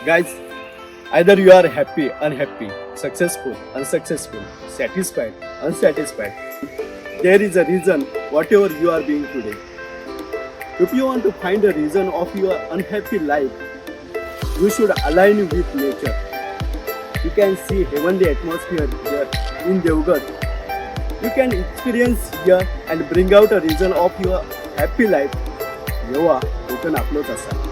Guys, either you are happy, unhappy, successful, unsuccessful, satisfied, unsatisfied. There is a reason whatever you are being today. If you want to find a reason of your unhappy life, you should align with nature. You can see heavenly atmosphere here in Jagभर. You can experience here and bring out a reason of your happy life. जेव्हा कोकण आपलंच असा.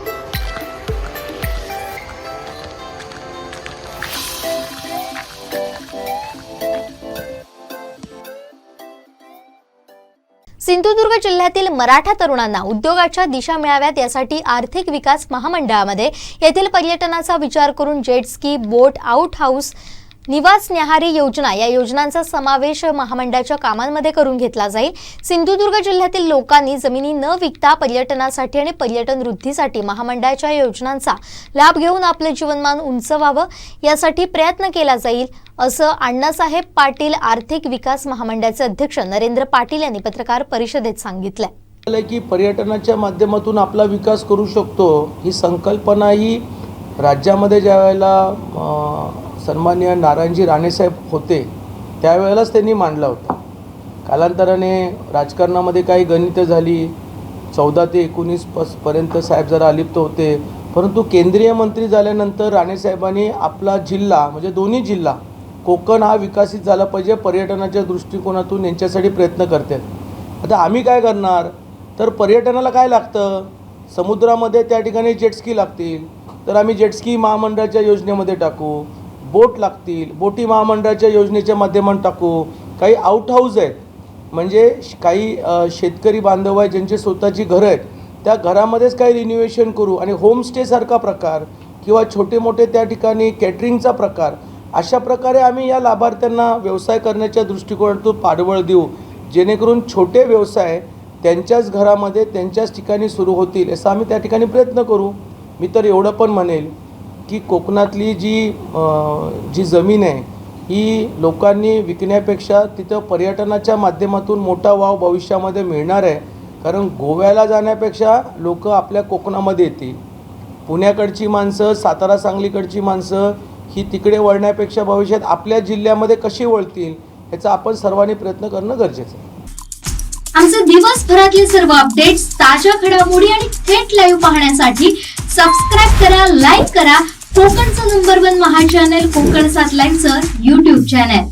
सिंधुदुर्ग जिल्ह्यातील मराठा तरुणांना उद्योगाच्या दिशा मिळाव्यात यासाठी आर्थिक विकास महामंडळामध्ये येथील पर्यटनाचा विचार करून जेट स्की, बोट, आउट हाऊस, निवास न्याहारी योजना या योजनांचा समावेश महामंडळाच्या कामांमध्ये करून घेतला जाईल. सिंधुदुर्ग जिल्ह्यातील लोकांनी जमिनी न विकता पर्यटनासाठी आणि पर्यटन वृद्धीसाठी महामंडळाच्या योजनांचा लाभ घेऊन आपले जीवनमान उंच व्हावं यासाठी प्रयत्न केला जाईल असं अण्णासाहेब पाटील आर्थिक विकास महामंडळाचे अध्यक्ष नरेंद्र पाटील यांनी पत्रकार परिषदेत सांगितलं. की पर्यटनाच्या माध्यमातून आपला विकास करू शकतो ही संकल्पना ही राज्यामध्ये ज्या वेळेला सन्माननीय नारायणजी राणेसाहेब होते त्यावेळेलाच त्यांनी मांडला होता. कालांतराने राजकारणामध्ये काही गणितं झाली. 14 ते 19 पर्यंत साहेब जरा अलिप्त होते, परंतु केंद्रीय मंत्री झाल्यानंतर राणेसाहेबांनी आपला जिल्हा म्हणजे दोन्ही जिल्हा कोकण हा विकसित झाला पाहिजे पर्यटनाच्या दृष्टिकोनातून यांच्यासाठी प्रयत्न करतात. आता आम्ही काय करणार तर पर्यटनाला काय लागतं, समुद्रामध्ये त्या ठिकाणी जेटस्की लागतील तर आम्ही जेटस्की महामंडळाच्या योजनेमध्ये टाकू. बोट लागतील, बोटी महामंडळाच्या योजनेच्या माध्यमातून टाकू. काही आउट हाऊस आहेत म्हणजे काही शेतकरी बांधव आहेत ज्यांची स्वतःची घरं आहेत त्या घरामध्येच काही रिन्युवेशन करू आणि होमस्टेसारखा प्रकार किंवा छोटे मोठे त्या ठिकाणी कॅटरिंगचा प्रकार अशा प्रकारे आम्ही या लाभार्थ्यांना व्यवसाय करण्याच्या दृष्टिकोनातून पाठबळ देऊ, जेणेकरून छोटे व्यवसाय त्यांच्याच घरामध्ये त्यांच्याच ठिकाणी सुरू होतील असं आम्ही त्या ठिकाणी प्रयत्न करू. मी तर एवढं पण म्हणेल की कोकणातली जी जमीन आहे ही लोकांनी विकण्यापेक्षा तिथं पर्यटनाच्या माध्यमातून मोठा वाव भविष्यामध्ये मिळणार आहे. कारण गोव्याला जाण्यापेक्षा लोक आपल्या कोकणामध्ये येतील. पुण्याकडची माणसं, सातारा सांगलीकडची माणसं ही तिकडे वळण्यापेक्षा भविष्यात आपल्या जिल्ह्यामध्ये कशी वळतील याचा आपण सर्वांनी प्रयत्न करणं गरजेचं आहे. आमचे दिवसभरातले सर्व अपडेट्स, ताज्या घडामोडी आणि थेट लाईव्ह पाहण्यासाठी सबस्क्राइब करा, लाईक करा कोकणचं नंबर 1 महा चॅनल कोकणसाद लाईव्हचं YouTube चॅनल.